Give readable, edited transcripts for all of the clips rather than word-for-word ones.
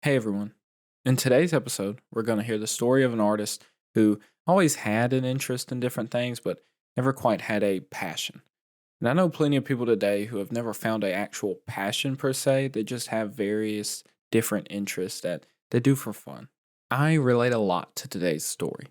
Hey everyone. In today's episode, we're going to hear the story of an artist who always had an interest in different things, but never quite had a passion. And I know plenty of people today who have never found a actual passion per se, they just have various different interests that they do for fun. I relate a lot to today's story.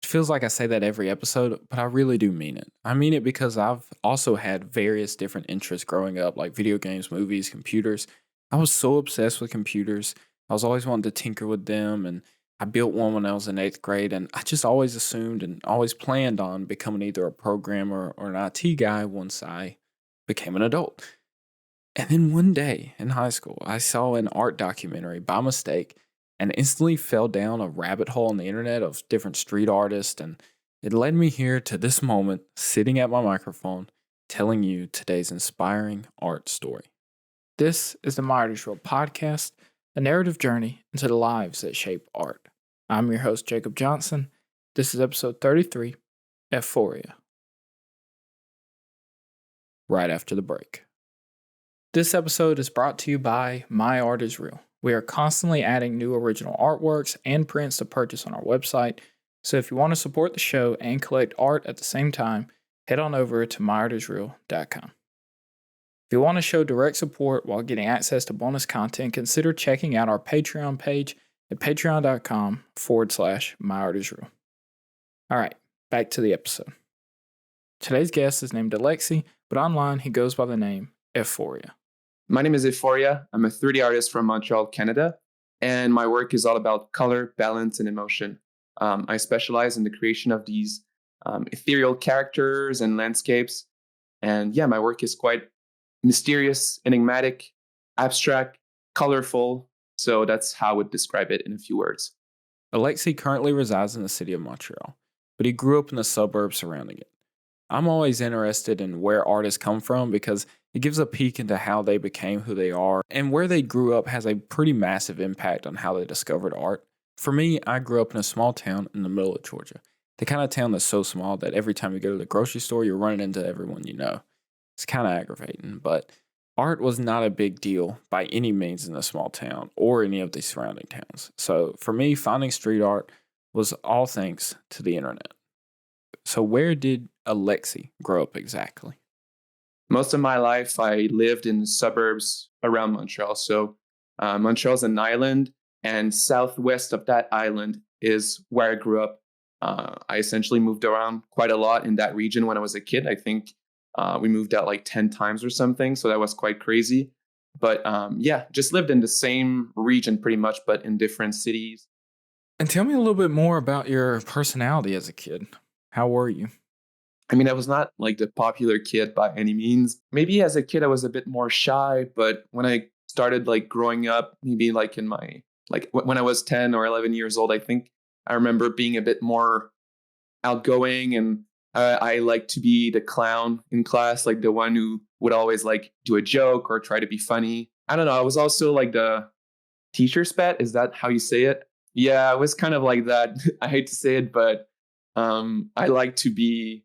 It feels like I say that every episode, but I really do mean it. I mean it because I've also had various different interests growing up, like video games, movies, computers. I was so obsessed with computers. I was always wanting to tinker with them, and I built one when I was in eighth grade. And I just always assumed and always planned on becoming either a programmer or an IT guy once I became an adult. And then one day in high school, I saw an art documentary by mistake and instantly fell down a rabbit hole on the internet of different street artists. And it led me here to this moment, sitting at my microphone, telling you today's inspiring art story. This is the Myartisreal podcast, a narrative journey into the lives that shape art. I'm your host, Jacob Johnson. This is episode 33, Aeforia. Right after the break. This episode is brought to you by Myartisreal. We are constantly adding new original artworks and prints to purchase on our website, so if you want to support the show and collect art at the same time, head on over to myartisreal.com. If you want to show direct support while getting access to bonus content, consider checking out our Patreon page at patreon.com/myartisreal. All right, back to the episode. Today's guest is named Alexy, but online he goes by the name aeforia. My name is aeforia. I'm a 3D artist from Montreal, Canada, and my work is all about color, balance, and emotion. I specialize in the creation of these ethereal characters and landscapes. And yeah, my work is quite mysterious, enigmatic, abstract, colorful. So that's how I would describe it in a few words. Alexy currently resides in the city of Montreal, but he grew up in the suburbs surrounding it. I'm always interested in where artists come from because it gives a peek into how they became who they are, and where they grew up has a pretty massive impact on how they discovered art. For me, I grew up in a small town in the middle of Georgia. The kind of town that's so small that every time you go to the grocery store, you're running into everyone you know. It's kind of aggravating, but art was not a big deal by any means in the small town or any of the surrounding towns. So for me, finding street art was all thanks to the internet. So where did Alexy grow up exactly? Most of my life, I lived in the suburbs around Montreal. So Montreal's an island, and southwest of that island is where I grew up. I essentially moved around quite a lot in that region when I was a kid. I think we moved out like 10 times or something. So that was quite crazy. But yeah, just lived in the same region pretty much, but in different cities. And tell me a little bit more about your personality as a kid. How were you? I mean, I was not like the popular kid by any means. Maybe as a kid, I was a bit more shy. But when I started like growing up, maybe like in my, like when I was 10 or 11 years old, I think I remember being a bit more outgoing, and I like to be the clown in class, like the one who would always like do a joke or try to be funny. I don't know. I was also like the teacher's pet. Is that how you say it? Yeah, I was kind of like that. I hate to say it, but I like to be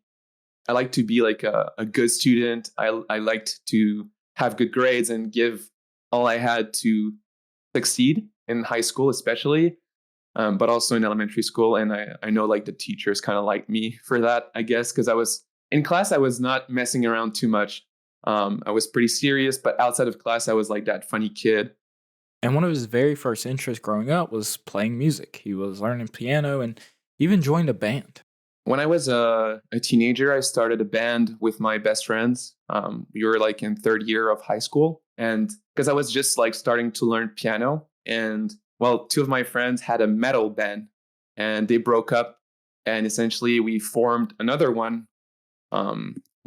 like a good student. I liked to have good grades and give all I had to succeed in high school, especially. But also in elementary school. And I know like the teachers kind of liked me for that, I guess, because I was in class, I was not messing around too much. I was pretty serious, but outside of class, I was like that funny kid. And one of his very first interests growing up was playing music. He was learning piano and even joined a band. When I was a teenager, I started a band with my best friends. We were like in third year of high school. And because I was just like starting to learn piano, and well, two of my friends had a metal band and they broke up, and essentially we formed another one.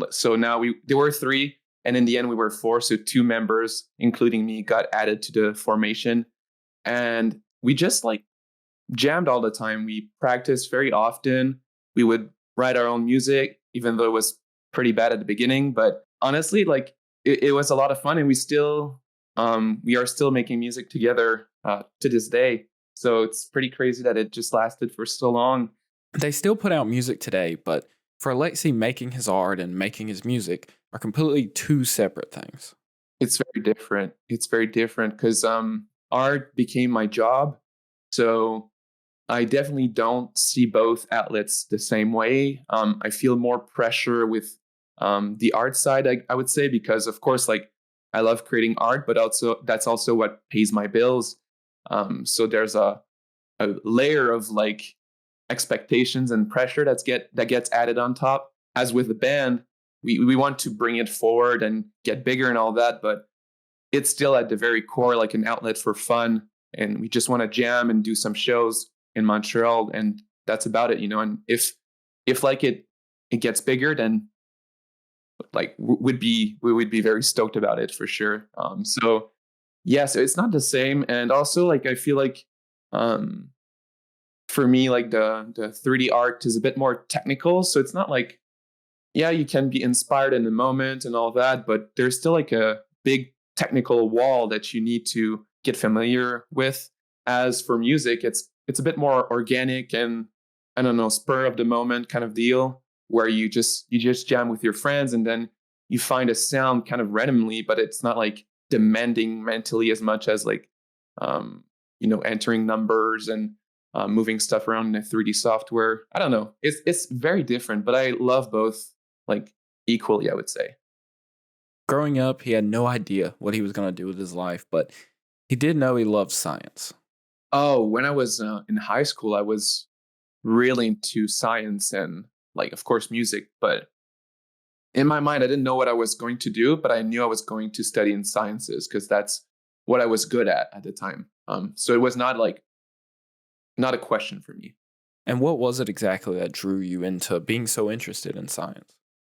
So now there were three, and in the end we were four. So two members, including me, got added to the formation, and we just like jammed all the time. We practiced very often. We would write our own music, even though it was pretty bad at the beginning. But honestly, like it was a lot of fun, and we are still making music together to this day. So it's pretty crazy that it just lasted for so long. They still put out music today, but for Alexy, making his art and making his music are completely two separate things. It's very different. It's very different because art became my job. So I definitely don't see both outlets the same way. I feel more pressure with the art side, I would say, because of course, like I love creating art, but also that's also what pays my bills. So there's a layer of like expectations and pressure that gets added on top. As with the band, we want to bring it forward and get bigger and all that, but it's still at the very core like an outlet for fun, and we just want to jam and do some shows in Montreal, and that's about it, you know. And if like it gets bigger, then like we would be very stoked about it for sure. So yeah, so it's not the same, and also like I feel like um for me like the 3D art is a bit more technical, so it's not like, yeah, you can be inspired in the moment and all that, but there's still like a big technical wall that you need to get familiar with. As for music, it's a bit more organic and, I don't know, spur of the moment kind of deal, where you just jam with your friends and then you find a sound kind of randomly, but it's not like demanding mentally as much as like um, entering numbers and moving stuff around in a 3D software. I don't know. It's very different, but I love both like equally, I would say. Growing up, he had no idea what he was going to do with his life, but he did know he loved science. Oh, when I was in high school, I was really into science and like, of course, music. But in my mind, I didn't know what I was going to do, but I knew I was going to study in sciences because that's what I was good at the time. So it was not like not a question for me. And what was it exactly that drew you into being so interested in science?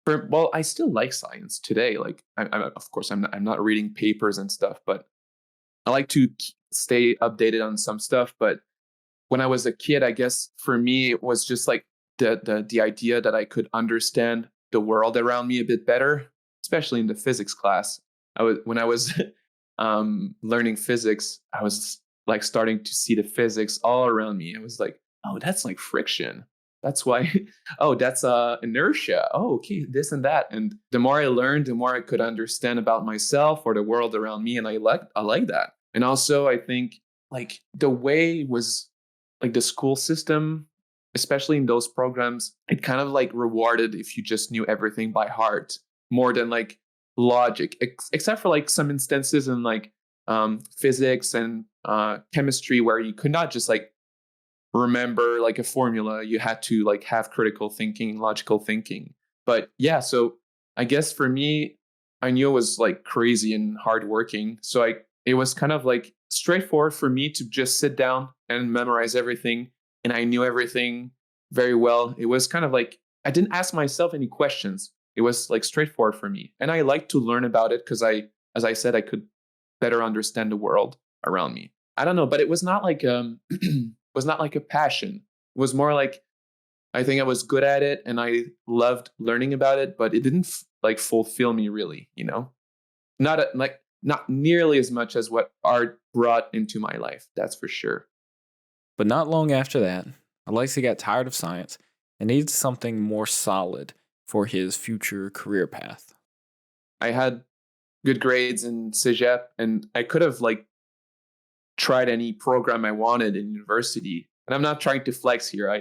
Well, I still like science today. Like, of course, I'm not reading papers and stuff, but I like to stay updated on some stuff. But when I was a kid, I guess for me it was just like the idea that I could understand the world around me a bit better, especially in the physics class. I was learning physics, I was like starting to see the physics all around me. I was like, oh, that's like friction. That's why. Oh, that's inertia. Oh, okay, this and that. And the more I learned, the more I could understand about myself or the world around me, and I like that. And also, I think like the way was like the school system, especially in those programs, it kind of like rewarded if you just knew everything by heart more than like logic, except for like some instances in like physics and chemistry where you could not just like remember like a formula. You had to like have critical thinking, logical thinking. But yeah, so I guess for me, I knew it was like crazy and hardworking. So it was kind of like straightforward for me to just sit down and memorize everything. And I knew everything very well. It was kind of like I didn't ask myself any questions. It was like straightforward for me. And I like to learn about it because as I said, I could better understand the world around me. I don't know, but it was not like was not like a passion. It was more like I think I was good at it and I loved learning about it, but it didn't like fulfill me really, you know? Like not nearly as much as what art brought into my life, that's for sure. But not long after that, Alexy got tired of science and needed something more solid for his future career path. I had good grades in Cégep and I could have like tried any program I wanted in university. And I'm not trying to flex here.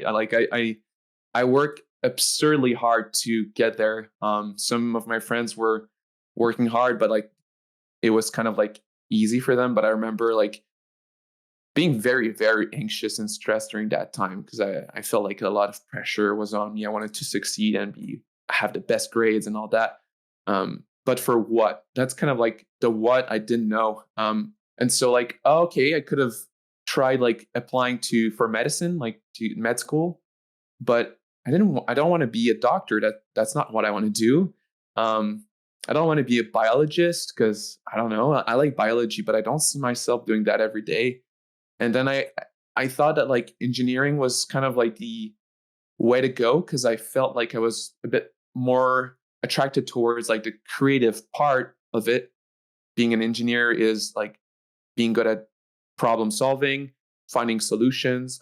I work absurdly hard to get there. Some of my friends were working hard, but like it was kind of like easy for them. But I remember like being very, very anxious and stressed during that time because I felt like a lot of pressure was on me. I wanted to succeed and have the best grades and all that. But for what? That's kind of like the what I didn't know. And so like, oh, okay, I could have tried like applying to for medicine, like to med school, but I don't want to be a doctor. That's not what I want to do. Um, I don't want to be a biologist because I don't know. I like biology, but I don't see myself doing that every day. And then I thought that like engineering was kind of like the way to go because I felt like I was a bit more attracted towards like the creative part of it. Being an engineer is like being good at problem solving, finding solutions,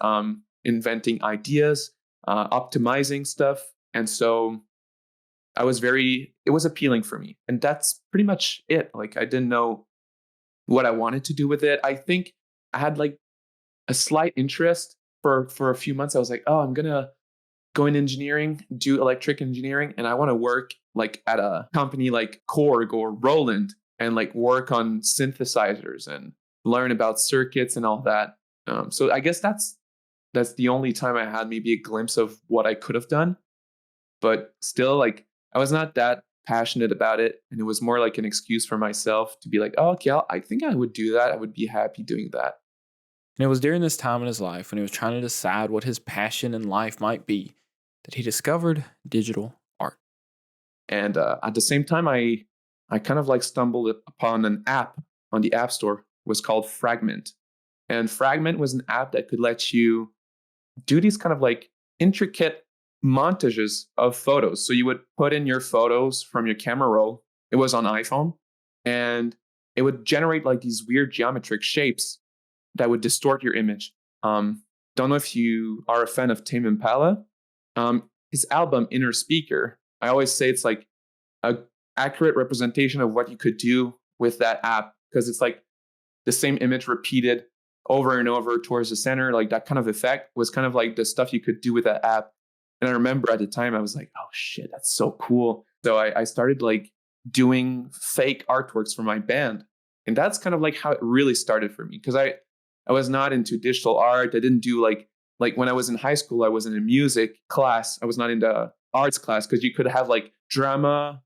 inventing ideas, optimizing stuff. And so it was appealing for me. And that's pretty much it. Like I didn't know what I wanted to do with it. I think I had like a slight interest for a few months. I was like, oh, I'm gonna go in engineering, do electric engineering, and I want to work like at a company like Korg or Roland and like work on synthesizers and learn about circuits and all that. So I guess that's the only time I had maybe a glimpse of what I could have done, but still, like I was not that passionate about it, and it was more like an excuse for myself to be like, oh, okay, I think I would do that. I would be happy doing that. And it was during this time in his life when he was trying to decide what his passion in life might be that he discovered digital art. And at the same time, I kind of like stumbled upon an app on the App Store. It was called Fragment, and Fragment was an app that could let you do these kind of like intricate montages of photos. So you would put in your photos from your camera roll. It was on iPhone, and it would generate like these weird geometric shapes that would distort your image. Don't know if you are a fan of Tame Impala. His album Inner Speaker, I always say it's like a accurate representation of what you could do with that app, because it's like the same image repeated over and over towards the center. Like that kind of effect was kind of like the stuff you could do with that app. And I remember at the time I was like, oh shit, that's so cool. So I started like doing fake artworks for my band. And that's kind of like how it really started for me. Because I was not into digital art. I didn't do like when I was in high school, I was in a music class. I was not in the arts class, because you could have like drama.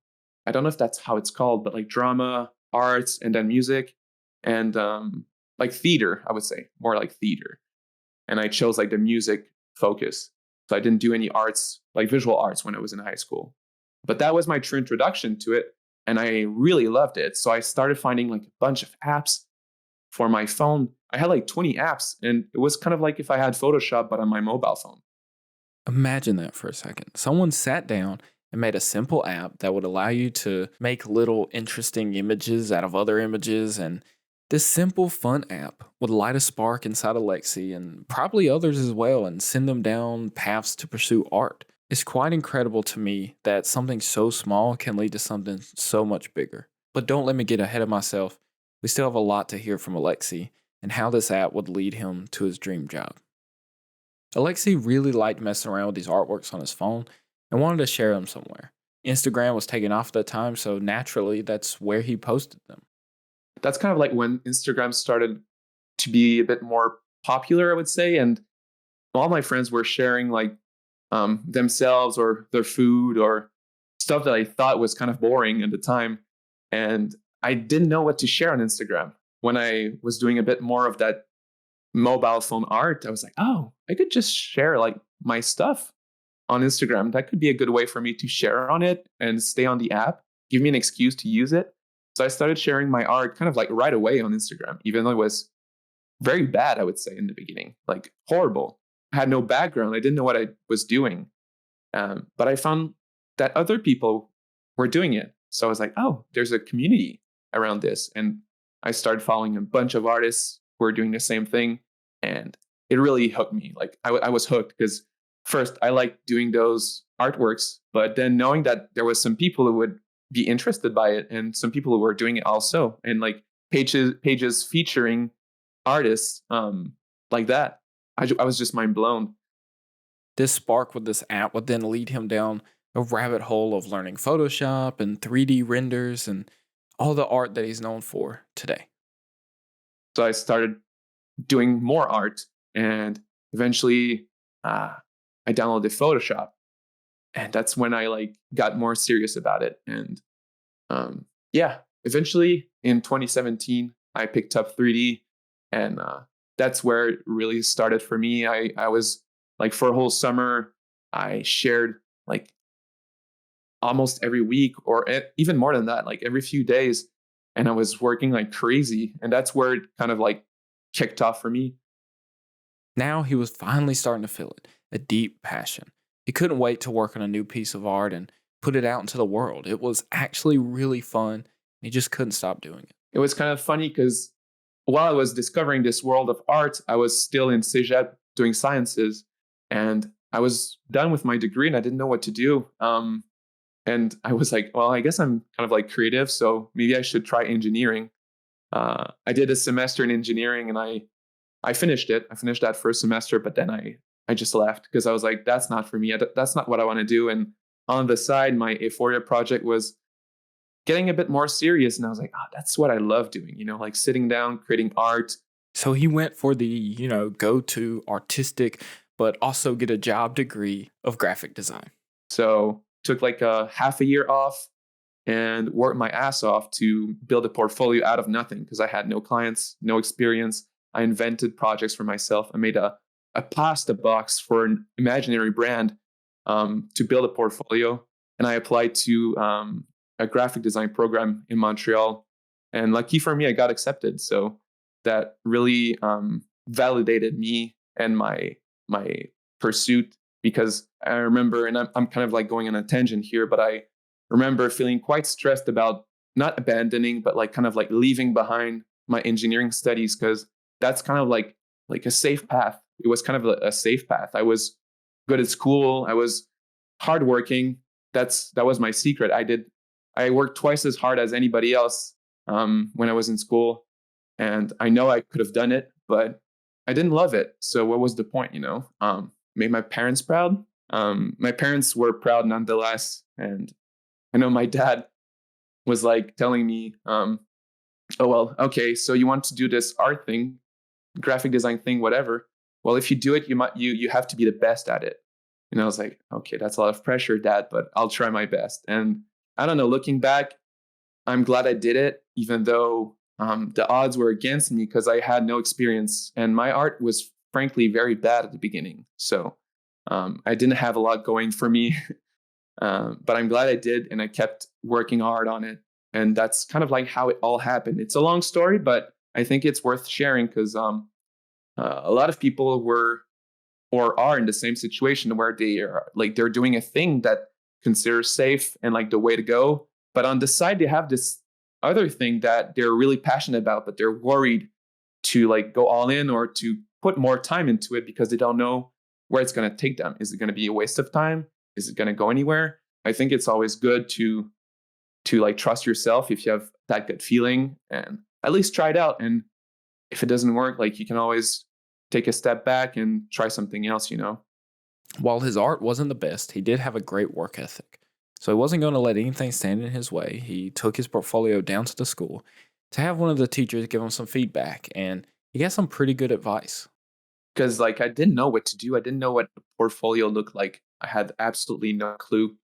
I don't know if that's how it's called, but like drama, arts, and then music, and like theater. I would say more like theater. And I chose like the music focus. So I didn't do any arts, like visual arts, when I was in high school. But that was my true introduction to it, and I really loved it. So I started finding like a bunch of apps for my phone. I had like 20 apps, and it was kind of like if I had Photoshop, but on my mobile phone. Imagine that for a second. Someone sat down and made a simple app that would allow you to make little interesting images out of other images. And this simple, fun app would light a spark inside Alexy and probably others as well and send them down paths to pursue art. It's quite incredible to me that something so small can lead to something so much bigger. But don't let me get ahead of myself. We still have a lot to hear from Alexy and how this app would lead him to his dream job. Alexy really liked messing around with these artworks on his phone and wanted to share them somewhere. Instagram was taking off at the time, so naturally that's where he posted them. That's kind of like when Instagram started to be a bit more popular, I would say. And all my friends were sharing like themselves or their food or stuff that I thought was kind of boring at the time. And I didn't know what to share on Instagram. When I was doing a bit more of that mobile phone art, I was like, oh, I could just share like my stuff on Instagram. That could be a good way for me to share on it and stay on the app, give me an excuse to use it. So I started sharing my art kind of like right away on Instagram, even though it was very bad, I would say, in the beginning, like horrible. I had no background. I didn't know what I was doing. But I found that other people were doing it. So I was like, oh, there's a community around this. And I started following a bunch of artists who were doing the same thing. And it really hooked me. Like I was hooked because first I liked doing those artworks, but then knowing that there was some people who would be interested by it and some people who were doing it also. And like pages featuring artists like that. I was just mind blown. This spark with this app would then lead him down a rabbit hole of learning Photoshop and 3D renders and all the art that he's known for today. So I started doing more art, and eventually I downloaded Photoshop, and that's when I like got more serious about it. And yeah, eventually in 2017 I picked up 3D, and that's where it really started for me. I was like, for a whole summer I shared like almost every week, or even more than that, like every few days, and I was working like crazy, and that's where it kind of like kicked off for me. Now he was finally starting to feel it, a deep passion. He couldn't wait to work on a new piece of art and put it out into the world. It was actually really fun, and he just couldn't stop doing it. It was kind of funny because while I was discovering this world of art, I was still in Cégep doing sciences, and I was done with my degree and I didn't know what to do. And I was like, well, I guess I'm kind of like creative, so maybe I should try engineering. I did a semester in engineering, and I finished it. I finished that first semester, but then I just left because I was like, that's not for me. That's not what I want to do. And on the side, my aeforia project was getting a bit more serious, and I was like, oh, that's what I love doing. Like sitting down, creating art. So he went for the, go to artistic, but also get a job degree of graphic design. So took like a half a year off and worked my ass off to build a portfolio out of nothing because I had no clients, no experience. I invented projects for myself. I made a pasta box for an imaginary brand to build a portfolio. And I applied to a graphic design program in Montreal. And lucky for me, I got accepted. So that really validated me and my pursuit, because I remember, and I'm kind of like going on a tangent here, but I remember feeling quite stressed about not abandoning, but like kind of like leaving behind my engineering studies, because that's kind of like a safe path. It was kind of a safe path. I was good at school. I was hardworking. That was my secret. I worked twice as hard as anybody else when I was in school, and I know I could have done it, but I didn't love it. So what was the point? Made my parents proud. My parents were proud nonetheless, and I know my dad was like telling me, "Oh well, okay, so you want to do this art thing, graphic design thing, whatever. Well, if you do it, you have to be the best at it." And I was like, "Okay, that's a lot of pressure, Dad, but I'll try my best." And I don't know. Looking back, I'm glad I did it, even though the odds were against me because I had no experience, and my art was frankly very bad at the beginning. So I didn't have a lot going for me. But I'm glad I did, and I kept working hard on it. And that's kind of like how it all happened. It's a long story, but I think it's worth sharing because a lot of people were or are in the same situation where they're doing a thing that considers safe and like the way to go, but on the side they have this other thing that they're really passionate about, but they're worried to like go all in or to put more time into it because they don't know where it's going to take them. Is it going to be a waste of time? Is it going to go anywhere? I think it's always good to like trust yourself if you have that good feeling and at least try it out. And if it doesn't work, like you can always take a step back and try something else. While his art wasn't the best, he did have a great work ethic. So he wasn't going to let anything stand in his way. He took his portfolio down to the school to have one of the teachers give him some feedback, and he got some pretty good advice. Because like I didn't know what to do. I didn't know what a portfolio looked like. I had absolutely no clue.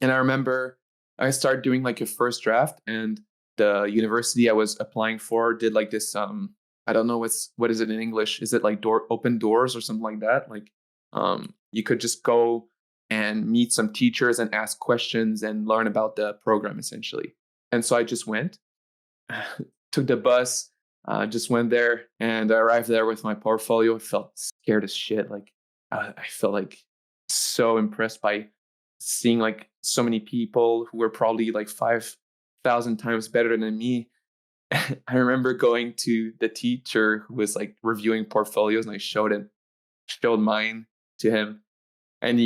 And I remember I started doing like a first draft, and the university I was applying for did like this I don't know what is it in English? Is it like open doors or something like that? Like you could just go and meet some teachers and ask questions and learn about the program essentially. And so I just went, took the bus, just went there, and I arrived there with my portfolio. I felt scared as shit. Like I felt like so impressed by seeing like so many people who were probably like 5,000 times better than me. I remember going to the teacher who was like reviewing portfolios, and I showed mine to him, and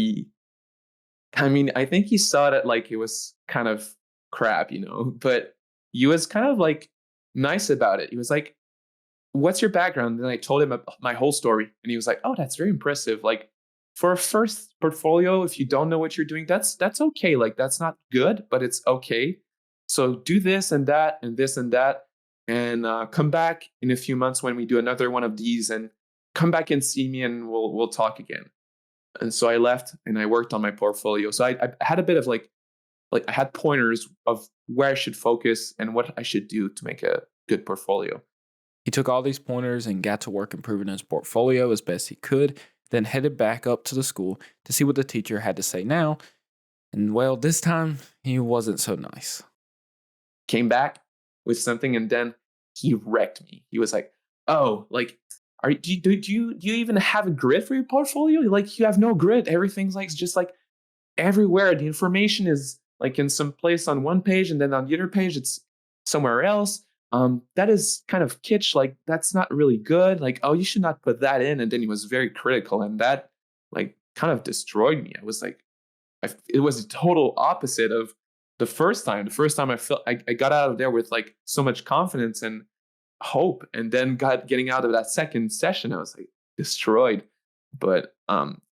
I think he saw that like it was kind of crap, but he was kind of like nice about it. He was like, "What's your background?" And I told him my whole story, and he was like, "Oh, that's very impressive. Like for a first portfolio, if you don't know what you're doing, that's okay. Like that's not good, but it's okay. So do this and that and this and that, and come back in a few months when we do another one of these, and come back and see me, and we'll talk again." And so I left and I worked on my portfolio. So I had a bit of like I had pointers of where I should focus and what I should do to make a good portfolio. He took all these pointers and got to work improving his portfolio as best he could, then headed back up to the school to see what the teacher had to say now. And well, this time he wasn't so nice. Came back with something, and then he wrecked me. He was like, "Oh, like, do you even have a grid for your portfolio? Like, you have no grid. Everything's like just like everywhere. The information is like in some place on one page, and then on the other page it's somewhere else. That is kind of kitsch. Like, that's not really good. Like, oh, you should not put that in." And then he was very critical, and that like kind of destroyed me. I was like, it was the total opposite of the first time. The first time I felt I got out of there with like so much confidence, and hope. And then getting out of that second session, I was like destroyed. But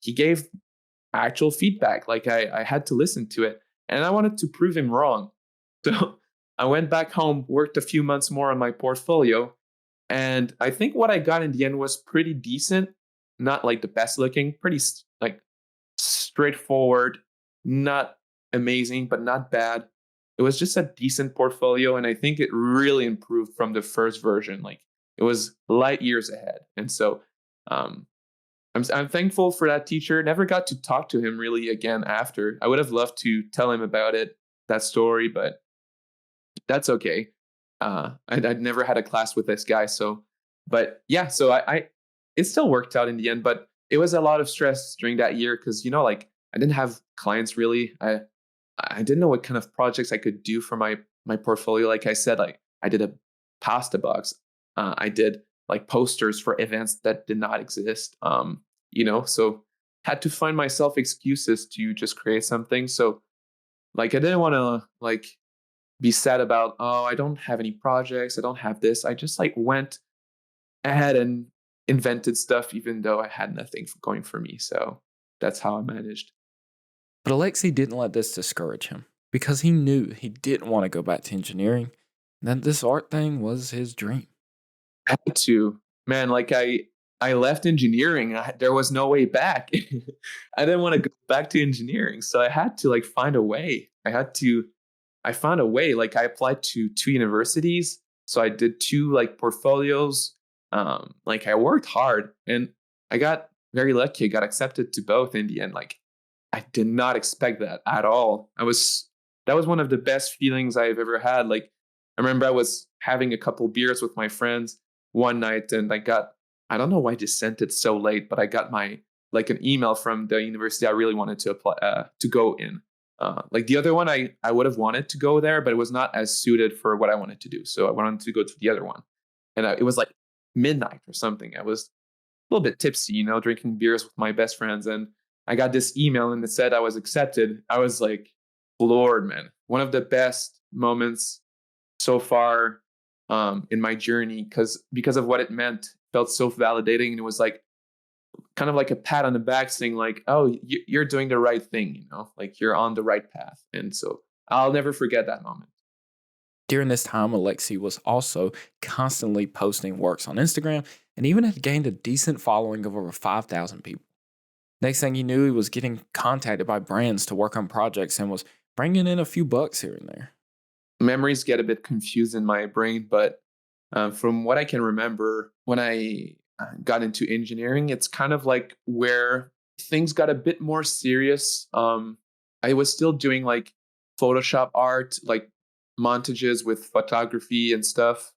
he gave actual feedback. Like I had to listen to it, and I wanted to prove him wrong. So I went back home, worked a few months more on my portfolio, and I think what I got in the end was pretty decent. Not like the best looking, pretty like straightforward, not amazing, but not bad. It was just a decent portfolio, and I think it really improved from the first version. Like it was light years ahead, and so um, I'm thankful for that teacher. Never got to talk to him really again after. I would have loved to tell him about it, that story, but that's okay. I'd never had a class with this guy, so but yeah, so I it still worked out in the end, but it was a lot of stress during that year because like I didn't have clients really. I didn't know what kind of projects I could do for my portfolio. Like I said, like I did a pasta box. I did like posters for events that did not exist. So had to find myself excuses to just create something. So like I didn't want to like be sad about, oh, I don't have any projects, I don't have this. I just like went ahead and invented stuff even though I had nothing going for me. So that's how I managed. But Alexei didn't let this discourage him because he knew he didn't want to go back to engineering, and that this art thing was his dream. I had to, man, like I left engineering. There was no way back. I didn't want to go back to engineering, so I had to like find a way. I found a way. Like I applied to two universities, so I did two like portfolios. Like I worked hard, and I got very lucky. I got accepted to both in the end. Like I did not expect that at all. That was one of the best feelings I've ever had. Like I remember I was having a couple beers with my friends one night, and I don't know why I just sent it so late, but I got my like an email from the university I really wanted to apply to go in. Like the other one, I would have wanted to go there, but it was not as suited for what I wanted to do. So I wanted to go to the other one, and it was like midnight or something. I was a little bit tipsy, drinking beers with my best friends, and I got this email and it said I was accepted. I was like floored, man. One of the best moments so far in my journey because of what it meant. Felt so validating, and it was like kind of like a pat on the back saying like, oh, you're doing the right thing, like you're on the right path. And so I'll never forget that moment. During this time, Alexei was also constantly posting works on Instagram and even had gained a decent following of over 5,000 people. Next thing he knew, he was getting contacted by brands to work on projects and was bringing in a few bucks here and there. Memories get a bit confused in my brain, but from what I can remember, when I got into engineering, it's kind of like where things got a bit more serious. I was still doing like Photoshop art, like montages with photography and stuff.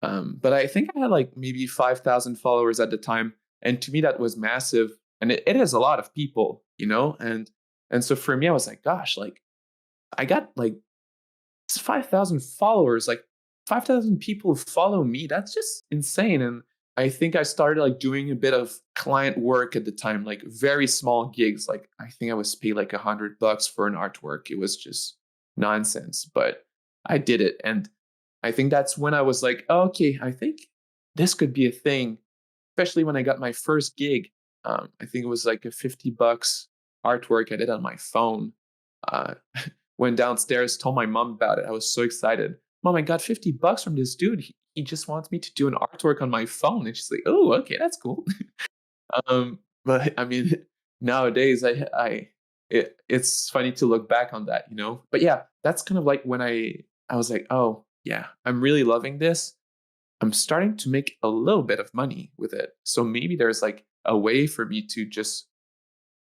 But I think I had like maybe 5,000 followers at the time. And to me, that was massive. And it is a lot of people, and so for me, I was like, gosh, like I got like 5,000 followers, like 5,000 people follow me. That's just insane. And I think I started like doing a bit of client work at the time, like very small gigs. Like I think I was paid like $100 for an artwork. It was just nonsense, but I did it. And I think that's when I was like, oh, okay, I think this could be a thing, especially when I got my first gig. I think it was like a $50 artwork I did on my phone. Uh, Went downstairs, told my mom about it. I was so excited. Mom, I got $50 from this dude. He just wants me to do an artwork on my phone. And she's like, oh, okay, that's cool. But I mean, nowadays, it's funny to look back on that. But yeah, that's kind of like when I was like, oh yeah, I'm really loving this. I'm starting to make a little bit of money with it. So maybe there's like a way for me to just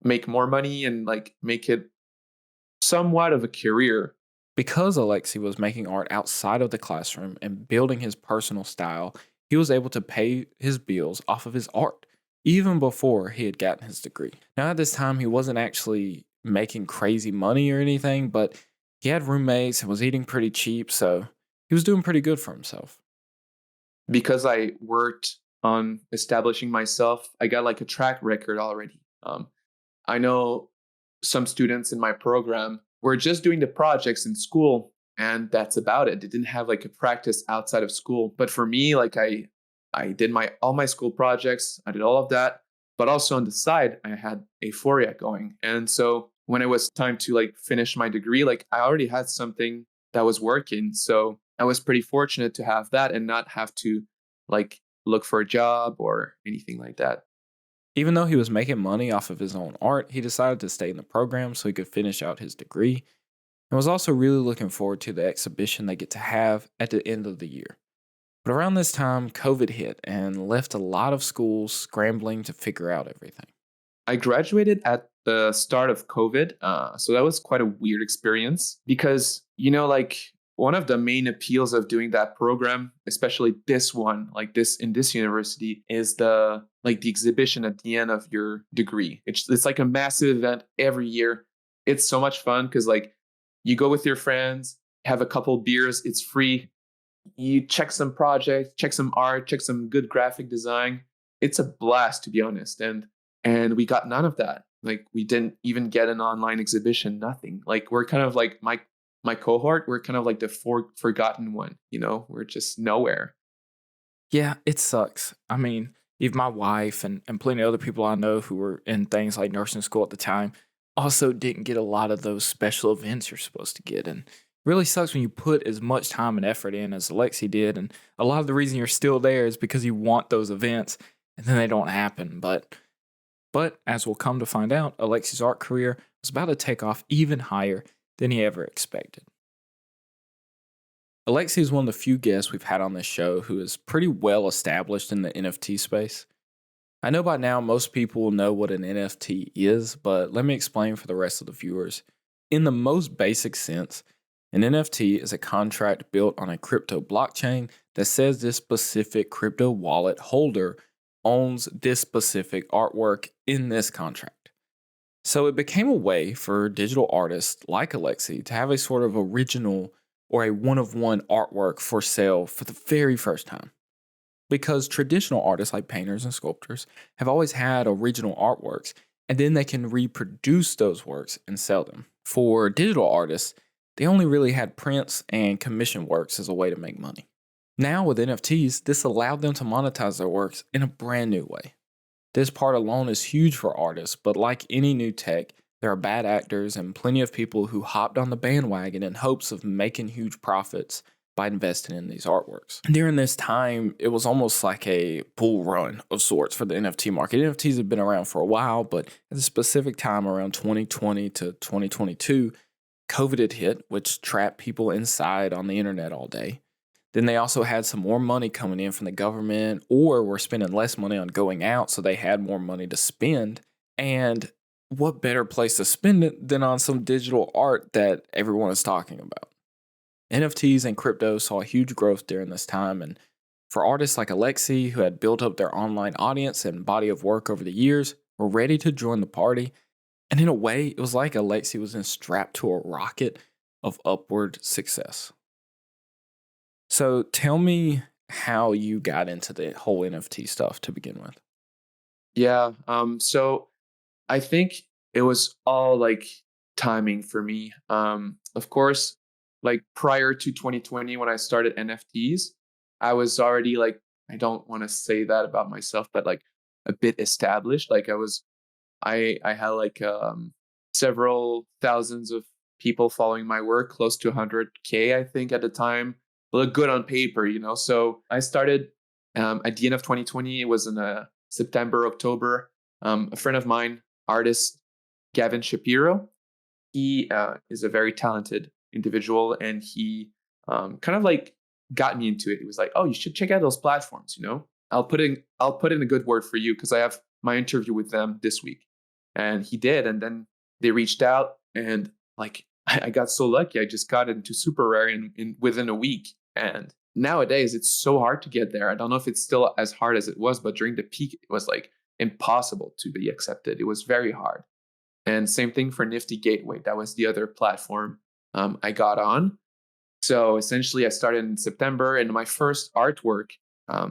make more money and like make it somewhat of a career. Because Alexei was making art outside of the classroom and building his personal style, he was able to pay his bills off of his art, even before he had gotten his degree. Now, at this time, he wasn't actually making crazy money or anything, but he had roommates and was eating pretty cheap, so he was doing pretty good for himself. Because I worked on establishing myself, I got like a track record already. I know some students in my program were just doing the projects in school, and that's about it. It didn't have like a practice outside of school. But for me, like I did my all my school projects, I did all of that, but also on the side, I had aeforia going. And so when it was time to like finish my degree, like I already had something that was working. So I was pretty fortunate to have that and not have to like look for a job or anything like that. Even though he was making money off of his own art, he decided to stay in the program so he could finish out his degree and was also really looking forward to the exhibition they get to have at the end of the year. But around this time, COVID hit and left a lot of schools scrambling to figure out everything. I graduated at the start of COVID. So that was quite a weird experience because, like one of the main appeals of doing that program, especially this one, like this in this university, is the exhibition at the end of your degree. It's like a massive event every year. It's so much fun because like you go with your friends, have a couple beers, it's free. You check some projects, check some art, check some good graphic design. It's a blast, to be honest. And we got none of that. Like we didn't even get an online exhibition, nothing. Like we're kind of like my cohort, we're kind of like the forgotten one, we're just nowhere. Yeah, it sucks. I mean, even my wife and plenty of other people I know who were in things like nursing school at the time also didn't get a lot of those special events you're supposed to get. And really sucks when you put as much time and effort in as Alexi did. And a lot of the reason you're still there is because you want those events and then they don't happen. But as we'll come to find out, Alexi's art career was about to take off even higher than he ever expected. Alexi is one of the few guests we've had on this show who is pretty well established in the NFT space. I know by now most people will know what an NFT is, but let me explain for the rest of the viewers. In the most basic sense, an NFT is a contract built on a crypto blockchain that says this specific crypto wallet holder owns this specific artwork in this contract. So it became a way for digital artists like Alexi to have a sort of original or a one of one artwork for sale for the very first time. Because traditional artists like painters and sculptors have always had original artworks, and then they can reproduce those works and sell them. For digital artists, they only really had prints and commission works as a way to make money. Now with NFTs, this allowed them to monetize their works in a brand new way. This part alone is huge for artists, but like any new tech, there are bad actors and plenty of people who hopped on the bandwagon in hopes of making huge profits by investing in these artworks. During this time, it was almost like a bull run of sorts for the NFT market. NFTs have been around for a while, but at a specific time around 2020 to 2022, COVID had hit, which trapped people inside on the internet all day. Then they also had some more money coming in from the government, or were spending less money on going out, so they had more money to spend. And what better place to spend it than on some digital art that everyone is talking about? NFTs and crypto saw huge growth during this time, and for artists like Alexi, who had built up their online audience and body of work over the years, were ready to join the party. And in a way, it was like Alexi was then strapped to a rocket of upward success. So tell me how you got into the whole NFT stuff to begin with. Yeah. So I think it was all like timing for me. Of course, like prior to 2020, when I started NFTs, I was already like, I don't want to say that about myself, but like a bit established. Like I had like several thousands of people following my work, close to 100K, I think at the time. Look good on paper, So I started at the end of 2020. It was in September, October. A friend of mine, artist Gavin Shapiro, he is a very talented individual, and he kind of like got me into it. He was like, "Oh, you should check out those platforms. I'll put in a good word for you because I have my interview with them this week." And he did, and then they reached out, and like I got so lucky. I just got into super rare in within a week. And nowadays, it's so hard to get there. I don't know if it's still as hard as it was, but during the peak, it was like impossible to be accepted. It was very hard. And same thing for Nifty Gateway. That was the other platform I got on. So essentially, I started in September, and my first artwork, I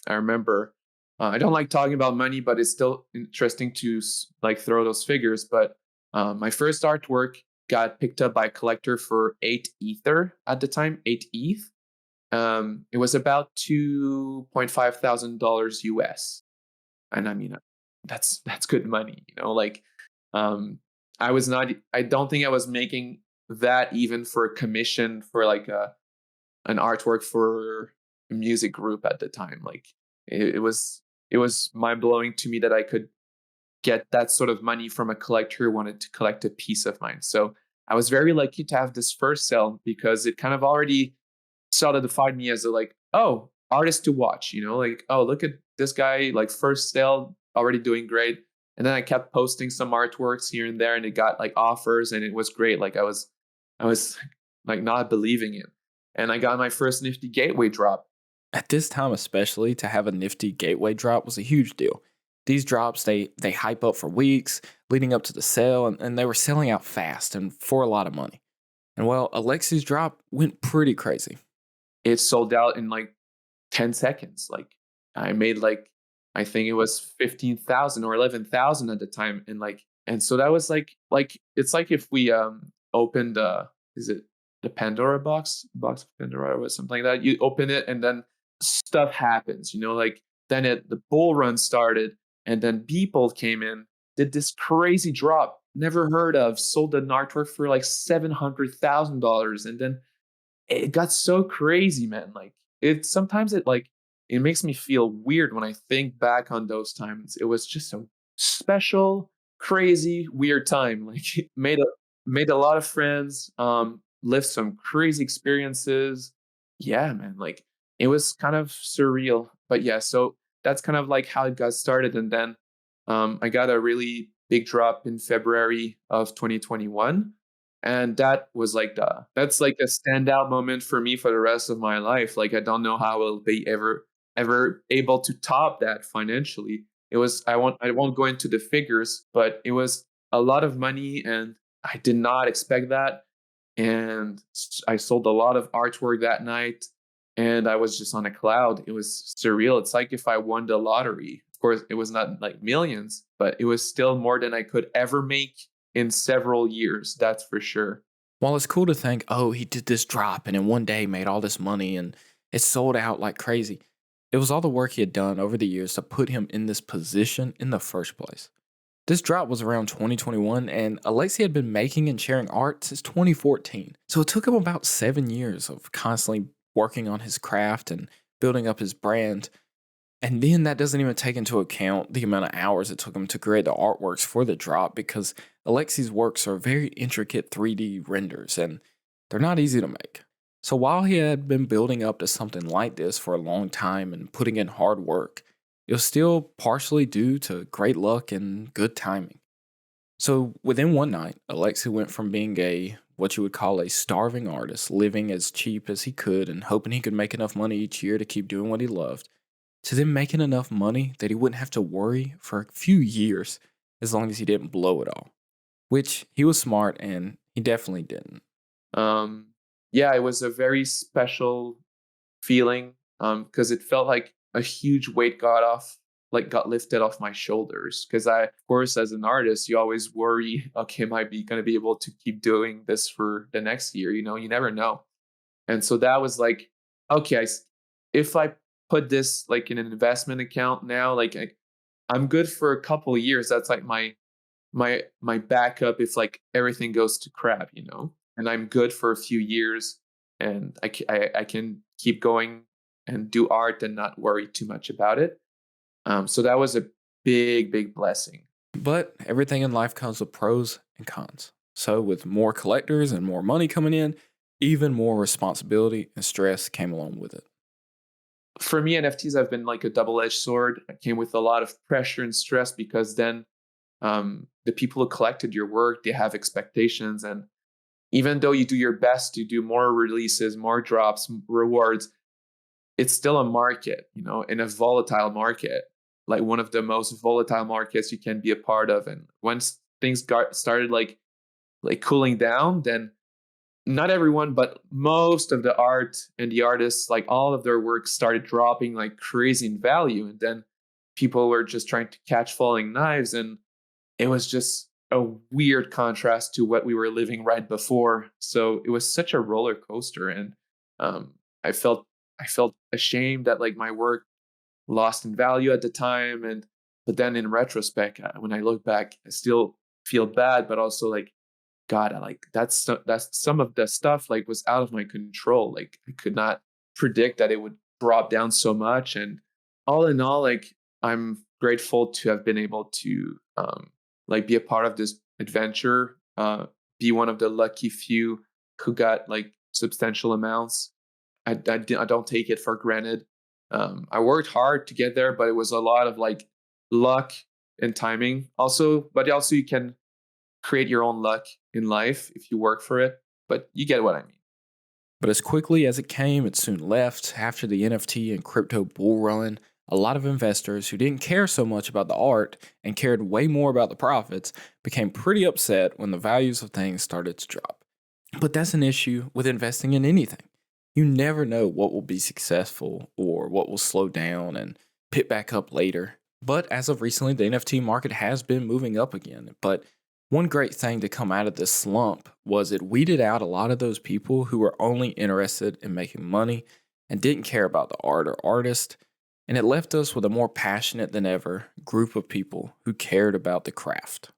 remember. I don't like talking about money, but it's still interesting to like throw those figures. But my first artwork got picked up by a collector for 8 ether at the time, 8 ETH. It was about $2,500 US. And I mean, that's good money, like, um, I don't think I was making that even for a commission for like an artwork for a music group at the time. Like it was mind blowing to me that I could get that sort of money from a collector who wanted to collect a piece of mine. So I was very lucky to have this first sale because it kind of already solidified me as a like, oh, artist to watch, like, oh, look at this guy, like first sale already doing great. And then I kept posting some artworks here and there and it got like offers and it was great. Like I was like not believing it. And I got my first Nifty Gateway drop. At this time, especially, to have a nifty gateway drop was a huge deal. These drops, they hype up for weeks leading up to the sale, and they were selling out fast and for a lot of money. And well, Alexy's drop went pretty crazy. It sold out in like 10 seconds. Like I made like I think it was 15,000 or 11,000 at the time and so that was like it's like if we opened is it the Pandora box of Pandora or something like that. You open it and then stuff happens, like then the bull run started and then people came in, did this crazy drop, never heard of, sold an artwork for like $700,000 and then it got so crazy, man. Like it makes me feel weird when I think back on those times. It was just a special, crazy, weird time. Like made a lot of friends, lived some crazy experiences. Yeah, man. Like it was kind of surreal. But yeah, so that's kind of like how it got started. And then I got a really big drop in February of 2021 and that's like a standout moment for me for the rest of my life. Like I don't know how I'll be ever able to top that financially. I won't go into the figures, but it was a lot of money and I did not expect that. And I sold a lot of artwork that night and I was just on a cloud. It was surreal. It's like if I won the lottery. Of course, it was not like millions, but it was still more than I could ever make in several years. That's for sure. While it's cool to think, oh, he did this drop and in one day made all this money and it sold out like crazy, it was all the work he had done over the years to put him in this position in the first place. This drop was around 2021, and Alexy had been making and sharing art since 2014. So it took him about 7 years of constantly working on his craft and building up his brand. And then that doesn't even take into account the amount of hours it took him to create the artworks for the drop because Alexy's works are very intricate 3D renders and they're not easy to make. So while he had been building up to something like this for a long time and putting in hard work, it was still partially due to great luck and good timing. So within one night, Alexy went from being what you would call a starving artist, living as cheap as he could and hoping he could make enough money each year to keep doing what he loved, to then making enough money that he wouldn't have to worry for a few years as long as he didn't blow it all. Which he was smart and he definitely didn't. Um, yeah, it was a very special feeling because it felt like a huge weight got lifted off my shoulders. Because of course, as an artist, you always worry, okay, am I going to be able to keep doing this for the next year? You never know. And so that was like, okay, if I put this like in an investment account now, like I'm good for a couple of years. That's like my backup if like everything goes to crap. And I'm good for a few years and I can keep going and do art and not worry too much about it. So that was a big blessing. But everything in life comes with pros and cons. So, with more collectors and more money coming in, even more responsibility and stress came along with it. For me, NFTs have been like a double-edged sword. It came with a lot of pressure and stress because then the people who collected your work, they have expectations. And even though you do your best to do more releases, more drops, rewards, it's still a market, in a volatile market, like one of the most volatile markets you can be a part of. And once things started like cooling down, then not everyone, but most of the art and the artists, like all of their work started dropping like crazy in value. And then people were just trying to catch falling knives. And it was just a weird contrast to what we were living right before. So it was such a roller coaster, and um, I felt I felt ashamed that like my work lost in value at the time, and but then in retrospect, when I look back, I still feel bad, but also like God, I like that's some of the stuff like was out of my control. Like I could not predict that it would drop down so much. And all in all, like I'm grateful to have been able to like be a part of this adventure, be one of the lucky few who got like substantial amounts. I don't take it for granted. I worked hard to get there, but it was a lot of like luck and timing. Also, but also you can create your own luck in life if you work for it, but you get what I mean. But as quickly as it came, it soon left. After the NFT and crypto bull run, a lot of investors who didn't care so much about the art and cared way more about the profits became pretty upset when the values of things started to drop. But that's an issue with investing in anything. You never know what will be successful or what will slow down and pick back up later. But as of recently, the NFT market has been moving up again. But one great thing to come out of this slump was it weeded out a lot of those people who were only interested in making money and didn't care about the art or artist, and it left us with a more passionate than ever group of people who cared about the craft.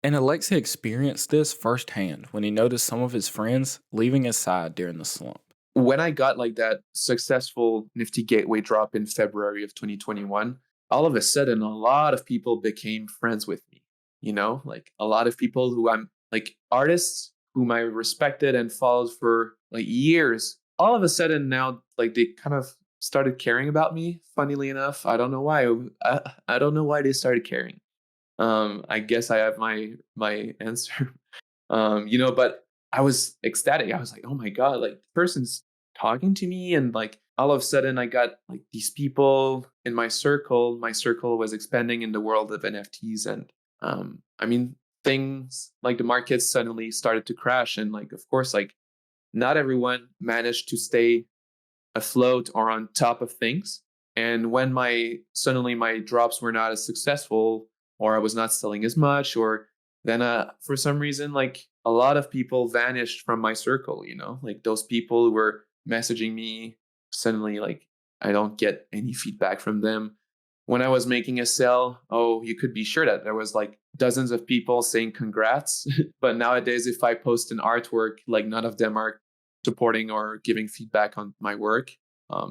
And Alexei experienced this firsthand when he noticed some of his friends leaving his side during the slump. When I got like that successful Nifty Gateway drop in February of 2021, all of a sudden, a lot of people became friends with me. You know, like a lot of people who I'm like artists whom I respected and followed for like years. All of a sudden now, like they kind of started caring about me. Funnily enough, I don't know why. I don't know why they started caring. I guess I have my answer. But I was ecstatic. I was like, oh my God, like the person's talking to me. And like all of a sudden I got like these people in my circle. My circle was expanding in the world of NFTs. And I mean, things like the markets suddenly started to crash. And like, of course, like not everyone managed to stay afloat or on top of things. And when my suddenly my drops were not as successful, or I was not selling as much, or then for some reason, like a lot of people vanished from my circle, like those people who were messaging me suddenly, like I don't get any feedback from them. When I was making a sale, oh, you could be sure that there was like dozens of people saying congrats. But nowadays, if I post an artwork, like none of them are supporting or giving feedback on my work.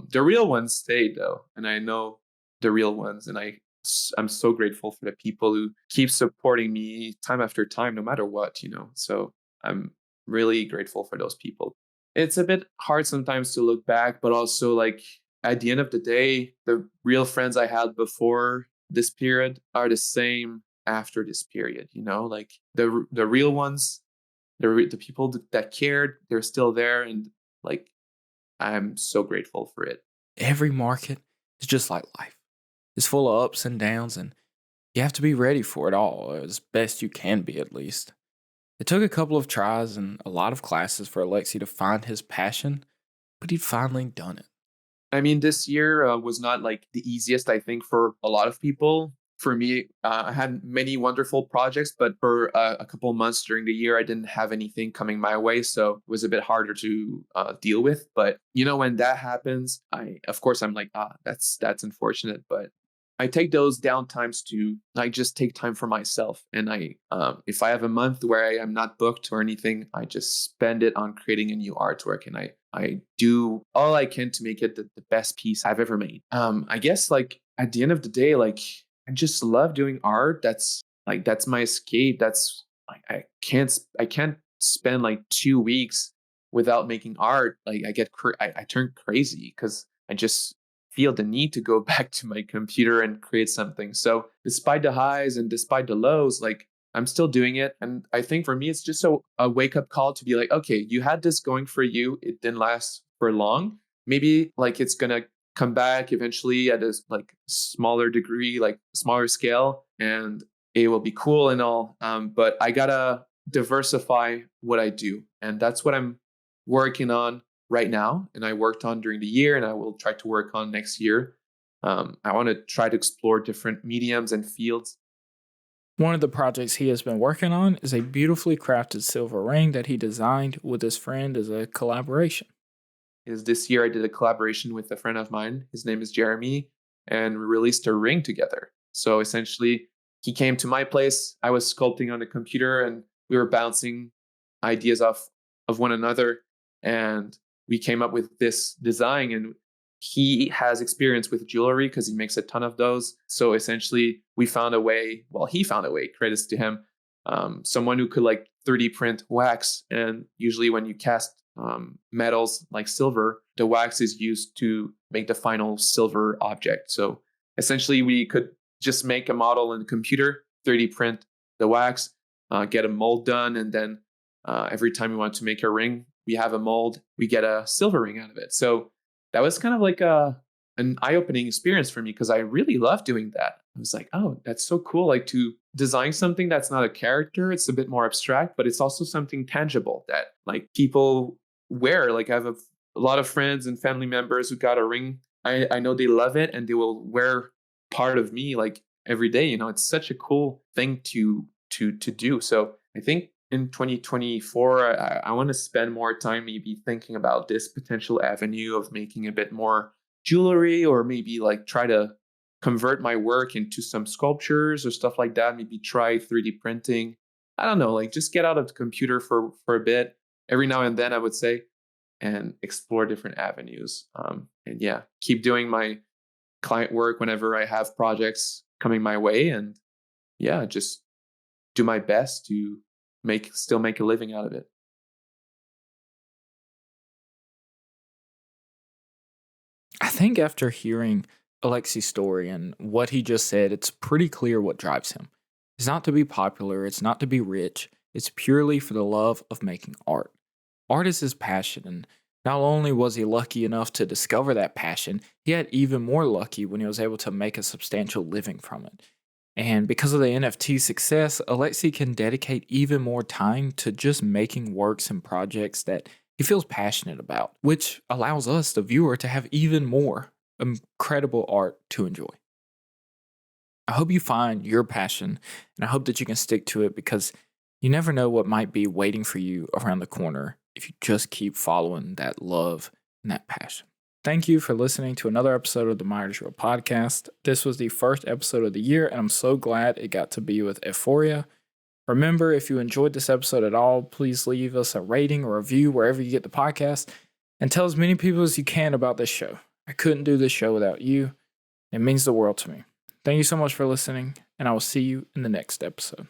The real ones stayed though, and I know the real ones, and I'm so grateful for the people who keep supporting me time after time, no matter what. So I'm really grateful for those people. It's a bit hard sometimes to look back, but also like at the end of the day, the real friends I had before this period are the same after this period. Like the real ones, the people that cared, they're still there, and like I'm so grateful for it. Every market is just like life. It's full of ups and downs, and you have to be ready for it all, as best you can be at least. It took a couple of tries and a lot of classes for Alexi to find his passion, but he'd finally done it. I mean, this year was not like the easiest, I think, for a lot of people. For me, I had many wonderful projects, but for a couple months during the year, I didn't have anything coming my way, so it was a bit harder to deal with. But when that happens, of course, I'm like, that's unfortunate. But I take those downtimes to I just take time for myself, and if I have a month where I am not booked or anything, I just spend it on creating a new artwork, and I do all I can to make it the best piece I've ever made. I guess like at the end of the day, like I just love doing art. That's my escape. That's I can't spend like 2 weeks without making art. Like I turn crazy because I just feel the need to go back to my computer and create something. So despite the highs and despite the lows, like I'm still doing it. And I think for me, it's just a wake up call to be like, okay, you had this going for you. It didn't last for long. Maybe like it's going to come back eventually at a like smaller degree, like smaller scale, and it will be cool and all. But I got to diversify what I do. And that's what I'm working on right now. And I worked on during the year, and I will try to work on next year. I want to try to explore different mediums and fields. One of the projects he has been working on is a beautifully crafted silver ring that he designed with his friend as a collaboration. Is this year I did a collaboration with a friend of mine. His name is Jeremy, and we released a ring together. So essentially, he came to my place. I was sculpting on the computer, and we were bouncing ideas off one another, and we came up with this design. And he has experience with jewelry because he makes a ton of those. So essentially, we found a way. Well, he found a way. Credits to him. Someone who could like 3D print wax, and usually when you cast metals like silver, the wax is used to make the final silver object. So essentially, we could just make a model in the computer, 3D print the wax, get a mold done, and then every time we want to make a ring, we have a mold, we get a silver ring out of it. So that was kind of like an eye-opening experience for me because I really love doing that. I was like, oh, that's so cool. Like to design something that's not a character, it's a bit more abstract, but it's also something tangible that like people wear. Like I have a lot of friends and family members who got a ring. I know they love it and they will wear part of me like every day. You know, it's such a cool thing to do. So I think in 2024, I want to spend more time maybe thinking about this potential avenue of making a bit more jewelry, or maybe like try to convert my work into some sculptures or stuff like that. Maybe try 3D printing. I don't know, like just get out of the computer for a bit every now and then, I would say, and explore different avenues. And yeah, keep doing my client work whenever I have projects coming my way, and yeah, just do my best to still make a living out of it. I think after hearing Alexy's story and what he just said, it's pretty clear what drives him. It's not to be popular, it's not to be rich, it's purely for the love of making art. Art is his passion, and not only was he lucky enough to discover that passion, he had even more lucky when he was able to make a substantial living from it. And because of the NFT success, Alexy can dedicate even more time to just making works and projects that he feels passionate about, which allows us, the viewer, to have even more incredible art to enjoy. I hope you find your passion, and I hope that you can stick to it because you never know what might be waiting for you around the corner if you just keep following that love and that passion. Thank you for listening to another episode of the Myartisreal podcast. This was the first episode of the year, and I'm so glad it got to be with Aeforia. Remember, if you enjoyed this episode at all, please leave us a rating or review wherever you get the podcast, and tell as many people as you can about this show. I couldn't do this show without you. It means the world to me. Thank you so much for listening, and I will see you in the next episode.